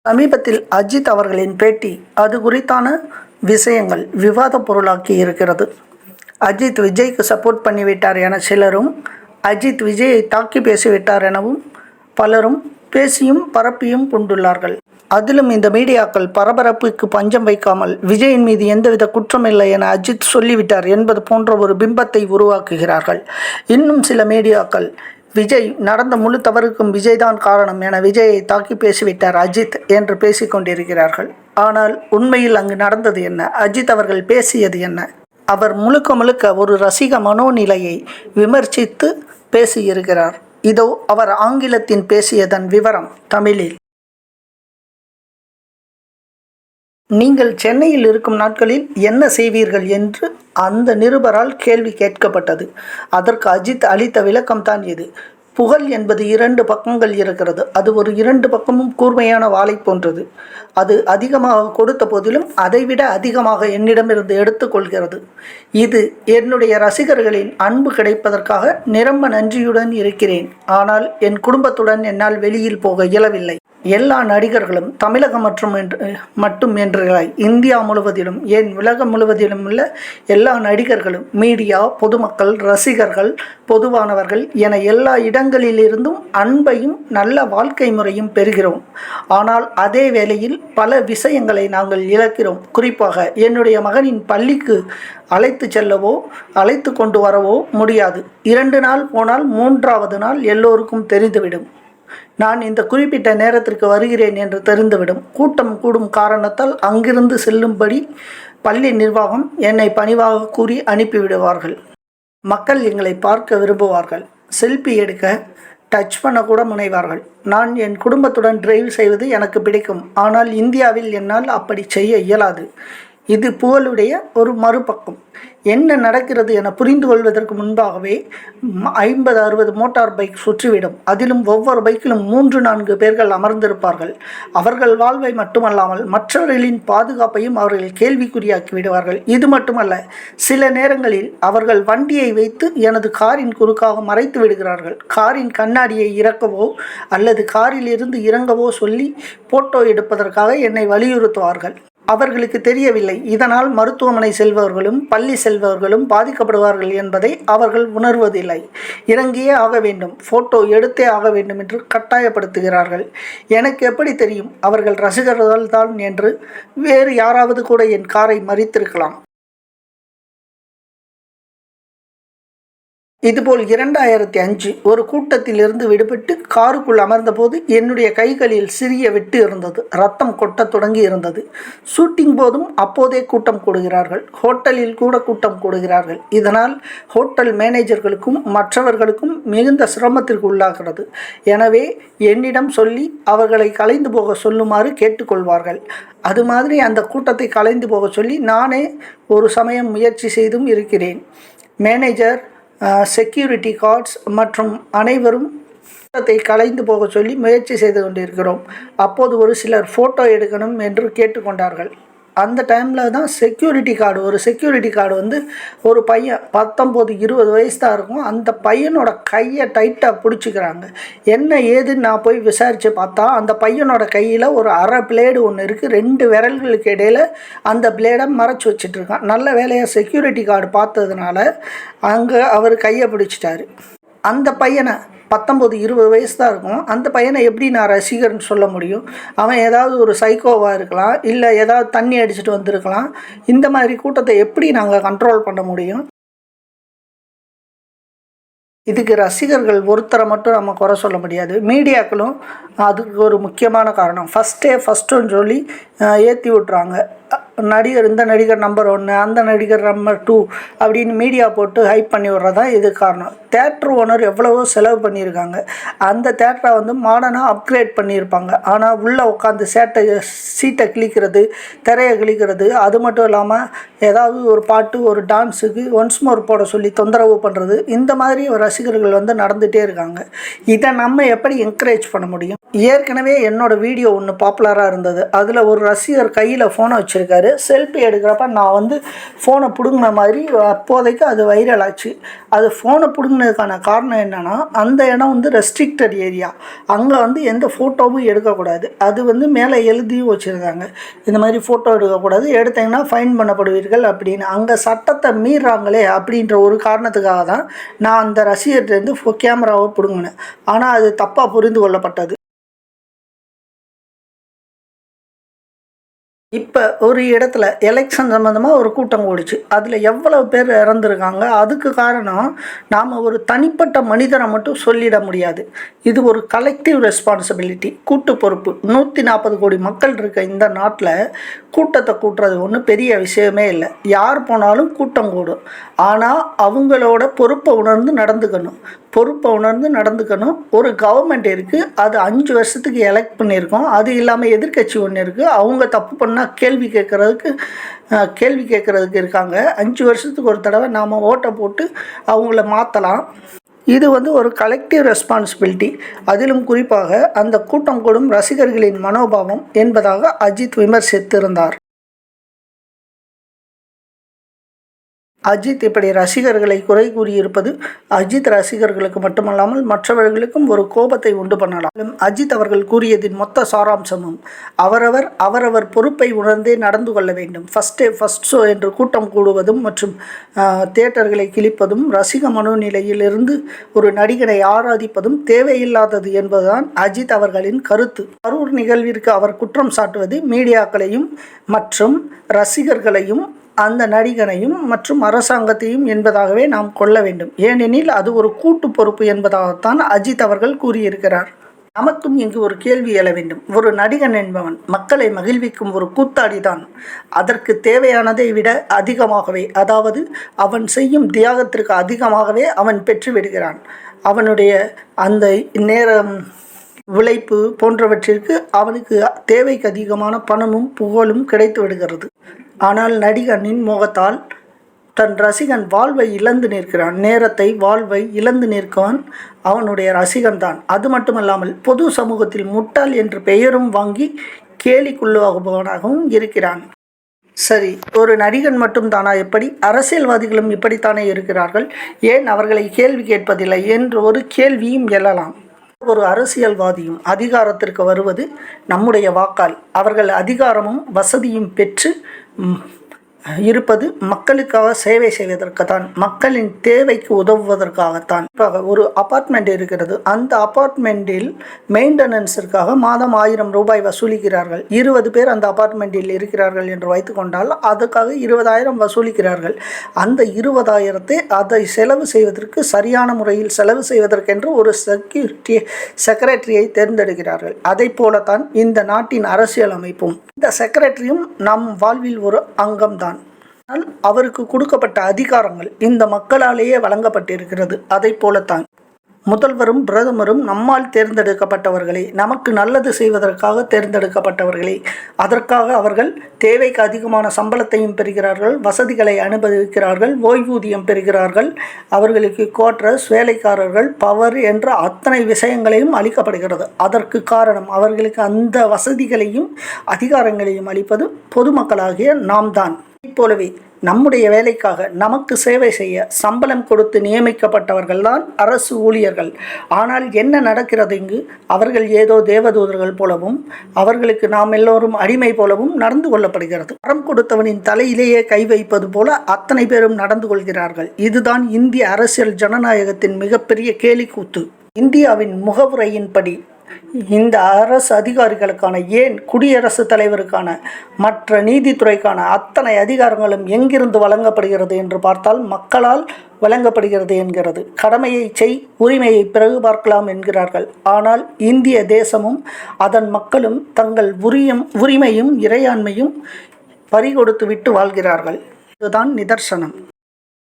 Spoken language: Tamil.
சமீபத்தில் அஜித் அவர்களின் பேட்டி அது குறித்தான விஷயங்கள் விவாத பொருளாக்கி இருக்கிறது. அஜித் விஜய்க்கு சப்போர்ட் பண்ணிவிட்டார் என சிலரும், அஜித் விஜயை தாக்கி பேசிவிட்டார் எனவும் பலரும் பேசியும் பரப்பியும் கொண்டுள்ளார்கள். அதிலும் இந்த மீடியாக்கள் பரபரப்புக்கு பஞ்சம் வைக்காமல் விஜயின் மீது எந்தவித குற்றமில்லை என அஜித் சொல்லிவிட்டார் என்பது போன்ற ஒரு பிம்பத்தை உருவாக்குகிறார்கள். இன்னும் சில மீடியாக்கள் விஜய் நடந்த முழு தவறுக்கும் விஜய்தான் காரணம் என விஜயை தாக்கி பேசிவிட்டார் அஜித் என்று பேசிக்கொண்டிருக்கிறார்கள். ஆனால் உண்மையில் அங்கு நடந்தது என்ன? அஜித் அவர்கள் பேசியது என்ன? அவர் முழுக்க ஒரு ரசிக மனோநிலையை விமர்சித்து பேசியிருக்கிறார். இதோ அவர் ஆங்கிலத்தின் பேசியதன் விவரம் தமிழில். நீங்கள் சென்னையில் இருக்கும் நாட்களில் என்ன செய்வீர்கள் என்று அந்த நிருபரால் கேள்வி கேட்கப்பட்டது. அதற்கு அஜித் அளித்த விளக்கம்தான் இது. புகழ் என்பது 2 பக்கங்கள் இருக்கிறது. அது ஒரு 2 பக்கமும் கூர்மையான வாளை போன்றது. அது அதிகமாக கொடுத்த போதிலும் அதைவிட அதிகமாக என்னிடமிருந்து எடுத்துக்கொள்கிறது. இது என்னுடைய ரசிகர்களின் அன்பு கிடைப்பதற்காக நிரம்ப நன்றியுடன் இருக்கிறேன். ஆனால் என் குடும்பத்துடன் என்னால் வெளியில் போக இயலவில்லை. எல்லா நடிகர்களும் தமிழகம் மட்டும் என்றில்லை, இந்தியா முழுவதிலும், ஏன் உலகம் முழுவதிலும் உள்ள எல்லா நடிகர்களும், மீடியா, பொதுமக்கள், ரசிகர்கள், பொதுவானவர்கள் என எல்லா இடங்களிலிருந்தும் அன்பையும் நல்ல வாழ்க்கை முறையும் பெறுகிறோம். ஆனால் அதே வேளையில் பல விஷயங்களை நாங்கள் இழக்கிறோம். குறிப்பாக என்னுடைய மகனின் பள்ளிக்கு அழைத்து செல்லவோ அழைத்து கொண்டு வரவோ முடியாது. 2 நாள் போனால் 3வது நாள் எல்லோருக்கும் தெரிந்துவிடும். நான் இந்த குறிப்பிட்ட நேரத்திற்கு வருகிறேன் என்று தெரிந்துவிடும். கூட்டம் கூடும் காரணத்தால் அங்கிருந்து செல்லும்படி பள்ளி நிர்வாகம் என்னை பணிவாக கூறி அனுப்பிவிடுவார்கள். மக்கள் எங்களை பார்க்க விரும்புவார்கள். செல்ஃபி எடுக்க டச் பண்ண கூட முனைவார்கள். நான் என் குடும்பத்துடன் டிரைவ் செய்வது எனக்கு பிடிக்கும். ஆனால் இந்தியாவில் என்னால் அப்படி செய்ய இயலாது. இது புகழுடைய ஒரு மறுபக்கம். என்ன நடக்கிறது என புரிந்து கொள்வதற்கு முன்பாகவே 50-60 மோட்டார் பைக் சுற்றிவிடும். அதிலும் ஒவ்வொரு பைக்கிலும் 3-4 பேர்கள் அமர்ந்திருப்பார்கள். அவர்கள் வாழ்வை மட்டுமல்லாமல் மற்றவர்களின் பாதுகாப்பையும் அவர்கள் கேள்விக்குறியாக்கி விடுவார்கள். இது மட்டுமல்ல, சில நேரங்களில் அவர்கள் வண்டியை வைத்து எனது காரின் குறுக்காக மறைத்து விடுகிறார்கள். காரின் கண்ணாடியை இறக்கவோ அல்லது காரில் இருந்து இறங்கவோ சொல்லி போட்டோ எடுப்பதற்காக என்னை வலியுறுத்துவார்கள். அவர்களுக்கு தெரியவில்லை, இதனால் மருத்துவமனை செல்பவர்களும் பள்ளி செல்பவர்களும் பாதிக்கப்படுவார்கள் என்பதை அவர்கள் உணர்வதில்லை. இறங்கியே ஆக வேண்டும், ஃபோட்டோ எடுத்தே ஆக வேண்டும் என்று கட்டாயப்படுத்துகிறார்கள். எனக்கு எப்படி தெரியும் அவர்கள் ரசிகர்கள் தான் என்று? வேறு யாராவது கூட என் காரை மறித்திருக்கலாம். இதுபோல் 2005 ஒரு கூட்டத்திலிருந்து விடுபட்டு காருக்குள் அமர்ந்தபோது என்னுடைய கைகளில் சிறிய வெட்டு இருந்தது. ரத்தம் கொட்டத் தொடங்கி இருந்தது. ஷூட்டிங் போதும் அப்போதே கூட்டம் கூடுகிறார்கள். ஹோட்டலில் கூட கூட்டம் கூடுகிறார்கள். இதனால் ஹோட்டல் மேனேஜர்களுக்கும் மற்றவர்களுக்கும் மிகுந்த சிரமத்திற்கு உள்ளாகிறது. எனவே என்னிடம் சொல்லி அவர்களை கலைந்து போக சொல்லுமாறு கேட்டுக்கொள்வார்கள். அது மாதிரி அந்த கூட்டத்தை கலைந்து போக சொல்லி நானே ஒரு சமயம் முயற்சி செய்தும் இருக்கிறேன். மேனேஜர், செக்யூரிட்டி கார்ட்ஸ் மற்றும் அனைவரும் கூட்டத்தை கலைந்து போக சொல்லி முயற்சி செய்து கொண்டிருக்கிறோம். அப்போது ஒரு சிலர் ஃபோட்டோ எடுக்கணும் என்று கேட்டுக்கொண்டார்கள். அந்த டைமில் தான் ஒரு செக்யூரிட்டி கார்டு வந்து ஒரு பையன் 19-20 வயசு தான் இருக்கும். அந்த பையனோட கையை டைட்டாக பிடிச்சிக்கிறாங்க. என்ன ஏதுன்னு நான் போய் விசாரித்து பார்த்தா அந்த பையனோட கையில் ஒரு அரை பிளேடு ஒன்று இருக்குது. 2 விரல்களுக்கு இடையில் அந்த பிளேடை மறைச்சி வச்சிட்ருக்கான். நல்ல வேலையாக செக்யூரிட்டி கார்டு பார்த்ததுனால அங்கே அவர் கையை பிடிச்சிட்டாரு. அந்த பையனை 19-20 வயசு தான் இருக்கும். அந்த பையனை எப்படி நான் ரசிகர்னு சொல்ல முடியும்? அவன் ஏதாவது ஒரு சைக்கோவாக இருக்கலாம், இல்லை ஏதாவது தண்ணி அடிச்சுட்டு வந்திருக்கலாம். இந்த மாதிரி கூட்டத்தை எப்படி நாங்கள் கண்ட்ரோல் பண்ண முடியும்? இதுக்கு ரசிகர்கள் ஒருத்தரை மட்டும் நம்ம குறை சொல்ல முடியாது. மீடியாக்களும் அதுக்கு ஒரு முக்கியமான காரணம். ஃபஸ்ட்டுன்னு சொல்லி ஏற்றி விட்றாங்க. இந்த நடிகர் நம்பர் 1, அந்த நடிகர் நம்பர் 2 அப்படின்னு மீடியா போட்டு ஹைப் பண்ணி விட்றதான் இது காரணம். தேட்டர் ஓனர் எவ்வளவோ செலவு பண்ணியிருக்காங்க. அந்த தேட்டரை வந்து மாடர்னாக அப்கிரேட் பண்ணியிருப்பாங்க. ஆனால் உள்ளே உட்காந்து சீட்டை கிழிக்கிறது, திரையை கிழிக்கிறது, அது மட்டும் இல்லாமல் ஏதாவது ஒரு பாட்டு, ஒரு டான்ஸுக்கு ஒன்ஸ் மோர் போட சொல்லி தொந்தரவு பண்ணுறது, இந்த மாதிரி ரசிகர்கள் வந்து நடந்துகிட்டே இருக்காங்க. இதை நம்ம எப்படி என்கரேஜ் பண்ண முடியும்? ஏற்கனவே என்னோடய வீடியோ ஒன்று பாப்புலராக இருந்தது. அதில் ஒரு ரசிகர் கையில் ஃபோனை வச்சுருக்காரு. பேர் செல்ஃபி எடுக்கிறப்ப நான் வந்து ஃபோனை பிடுங்கின மாதிரி அப்போதைக்கு அது வைரல் ஆச்சு. அது ஃபோனை பிடுங்கினதுக்கான காரணம் என்னென்னா, அந்த இடம் வந்து ரெஸ்ட்ரிக்டட் ஏரியா, அங்கே வந்து எந்த ஃபோட்டோவும் எடுக்கக்கூடாது. அது வந்து மேலே எழுதியும் வச்சுருக்காங்க, இந்த மாதிரி ஃபோட்டோ எடுக்கக்கூடாது, எடுத்தீங்கன்னா ஃபைன் பண்ணப்படுவீர்கள் அப்படின்னு. அங்கே சட்டத்தை மீறாங்களே அப்படின்ற ஒரு காரணத்துக்காக தான் நான் அந்த ரசிகர்கிட்டேருந்து கேமராவை பிடுங்கினேன். ஆனால் அது தப்பாக புரிந்து கொள்ளப்பட்டது. இப்போ ஒரு இடத்துல எலெக்ஷன் சம்மந்தமாக ஒரு கூட்டம் கூடிச்சு. அதில் எவ்வளவு பேர் இறந்துருக்காங்க? அதுக்கு காரணம் நாம் ஒரு தனிப்பட்ட மனிதரை மட்டும் சொல்லிட முடியாது. இது ஒரு கலெக்டிவ் ரெஸ்பான்சிபிலிட்டி, கூட்டு பொறுப்பு. 140 கோடி மக்கள் இருக்க இந்த நாட்டில் கூட்டத்தை கூட்டுறது ஒன்றும் பெரிய விஷயமே இல்லை. யார் போனாலும் கூட்டம் கூடும். ஆனால் அவங்களோட பொறுப்பை உணர்ந்து நடந்துக்கணும். ஒரு கவர்மெண்ட் இருக்குது, அது 5 வருஷத்துக்கு எலெக்ட் பண்ணியிருக்கோம். அது இல்லாமல் எதிர்க்கட்சி ஒன்று இருக்குது, அவங்க தப்பு பண்ணால் கேள்வி கேட்குறதுக்கு இருக்காங்க. 5 வருஷத்துக்கு ஒரு தடவை நாம் ஓட்டை போட்டு அவங்கள மாற்றலாம். இது வந்து ஒரு கலெக்டிவ் ரெஸ்பான்சிபிலிட்டி. அதிலும் குறிப்பாக அந்த கூட்டம் கூடும் ரசிகர்களின் மனோபாவம் என்பதாக அஜித் விமர்சித்திருந்தார். அஜித் இப்படி ரசிகர்களை குறை கூறியிருப்பது அஜித் ரசிகர்களுக்கு மட்டுமல்லாமல் மற்றவர்களுக்கும் ஒரு கோபத்தை உண்டு பண்ணலாம். அஜித் அவர்கள் கூறியதின் மொத்த சாராம்சமும் அவரவர் பொறுப்பை உணர்ந்தே நடந்து கொள்ள வேண்டும். ஃபர்ஸ்ட் ஷோ என்று கூட்டம் கூடுவதும் மற்றும் தியேட்டர்களை கிழிப்பதும் ரசிக மனோநிலையிலிருந்து ஒரு நடிகனை ஆராதிப்பதும் தேவையில்லாதது என்பதுதான் அஜித் அவர்களின் கருத்து. கரூர் நிகழ்விற்கு அவர் குற்றம் சாட்டுவது மீடியாக்களையும் மற்றும் ரசிகர்களையும் அந்த நடிகனையும் மற்றும் அரசாங்கத்தையும் என்பதாகவே நாம் கொள்ள வேண்டும். ஏனெனில் அது ஒரு கூட்டு பொறுப்பு என்பதாகத்தான் அஜித் அவர்கள் கூறியிருக்கிறார். நமக்கும் இங்கு ஒரு கேள்வி எழ வேண்டும். ஒரு நடிகன் என்பவன் மக்களை மகிழ்விக்கும் ஒரு கூத்தாடிதான். அதற்கு தேவையானதை விட அதிகமாகவே, அதாவது அவன் செய்யும் தியாகத்திற்கு அதிகமாகவே அவன் பெற்றுவிடுகிறான். அவனுடைய அந்த நேரம், உழைப்பு போன்றவற்றிற்கு அவனுக்கு தேவைக்கு அதிகமான பணமும் புகழும் கிடைத்து விடுகிறது. ஆனால் நடிகனின் மோகத்தால் தன் ரசிகன் வாழ்வை இழந்து நிற்கிறான். நேரத்தை, வாழ்வை இழந்து நிற்கவன் அவனுடைய ரசிகன்தான். அது மட்டுமல்லாமல் பொது சமூகத்தில் முட்டாள் என்று பெயரும் வாங்கி கேலிக்குள்ளாகுபவனாகவும் இருக்கிறான். சரி, ஒரு நடிகன் மட்டும் தானா எப்படி? அரசியல்வாதிகளும் இப்படித்தானே இருக்கிறார்கள். ஏன் அவர்களை கேள்வி கேட்பதில்லை என்று ஒரு கேள்வியும் எழலாம். ஒரு அரசியல்வாதியும் அதிகாரத்திற்கு வருவது நம்முடைய வாக்கால். அவர்கள் அதிகாரமும் வசதியும் பெற்று இருப்பது மக்களுக்காக சேவை செய்வதற்குத்தான், மக்களின் தேவைக்கு உதவுவதற்காகத்தான். ஒரு அபார்ட்மெண்ட் இருக்கிறது, அந்த அபார்ட்மெண்ட்டில் மெயின்டெனன்ஸிற்காக மாதம் 1000 ரூபாய் வசூலிக்கிறார்கள். 20 பேர் அந்த அபார்ட்மெண்ட்டில் இருக்கிறார்கள் என்று வைத்துக்கொண்டால் அதுக்காக 20,000 வசூலிக்கிறார்கள். அந்த 20,000 அதை செலவு செய்வதற்கு, சரியான முறையில் செலவு செய்வதற்கென்று ஒரு செக்ரட்டரியை தேர்ந்தெடுக்கிறார்கள். அதை போலத்தான் இந்த நாட்டின் அரசியல் அமைப்பும். இந்த செக்ரட்டரியும் நம் வாழ்வில் ஒரு அங்கம்தான். ஆனால் அவருக்கு கொடுக்கப்பட்ட அதிகாரங்கள் இந்த மக்களாலேயே வழங்கப்பட்டிருக்கிறது. அதை போலத்தான் முதல்வரும் பிரதமரும் நம்மால் தேர்ந்தெடுக்கப்பட்டவர்களே, நமக்கு நல்லது செய்வதற்காக தேர்ந்தெடுக்கப்பட்டவர்களே. அதற்காக அவர்கள் தேவைக்கு அதிகமான சம்பளத்தையும் பெறுகிறார்கள், வசதிகளை அனுபவிக்கிறார்கள், ஓய்வூதியம் பெறுகிறார்கள், அவர்களுக்கு குவார்ட்டர்ஸ், வேலைக்காரர்கள், பவர் என்ற அத்தனை விஷயங்களையும் அளிக்கப்படுகிறது. அதற்கு காரணம் அவர்களுக்கு அந்த வசதிகளையும் அதிகாரங்களையும் அளிப்பது பொதுமக்களாகிய நாம் தான். போலவே நம்முடைய வேலைக்காக நமக்கு சேவை செய்ய சம்பளம் கொடுத்து நியமிக்கப்பட்டவர்கள்தான் அரசு ஊழியர்கள். ஆனால் என்ன நடக்கிறது இங்கு? அவர்கள் ஏதோ தேவதூதர்கள் போலவும் அவர்களுக்கு நாம் எல்லோரும் அடிமை போலவும் நடந்து கொள்ளப்படுகிறது. வரம் கொடுத்தவனின் தலையிலேயே கை வைப்பது போல அத்தனை பேரும் நடந்து கொள்கிறார்கள். இதுதான் இந்திய அரசியல் ஜனநாயகத்தின் மிகப்பெரிய கேலிக்கூத்து. இந்தியாவின் முகவுரையின்படி இந்த அரசு அதிகாரிகளுக்கான, ஏன் குடியரசுத் தலைவருக்கான, மற்ற நீதித்துறைக்கான அத்தனை அதிகாரங்களும் எங்கிருந்து வழங்கப்படுகிறது என்று பார்த்தால் மக்களால் வழங்கப்படுகிறது என்கிறது. கடமையை செய், உரிமையை பிறகு பார்க்கலாம் என்கிறார்கள். ஆனால் இந்திய தேசமும் அதன் மக்களும் தங்கள் உரிமையும் இறையாண்மையும் பறிகொடுத்து விட்டு வாழ்கிறார்கள். இதுதான் நிதர்சனம்.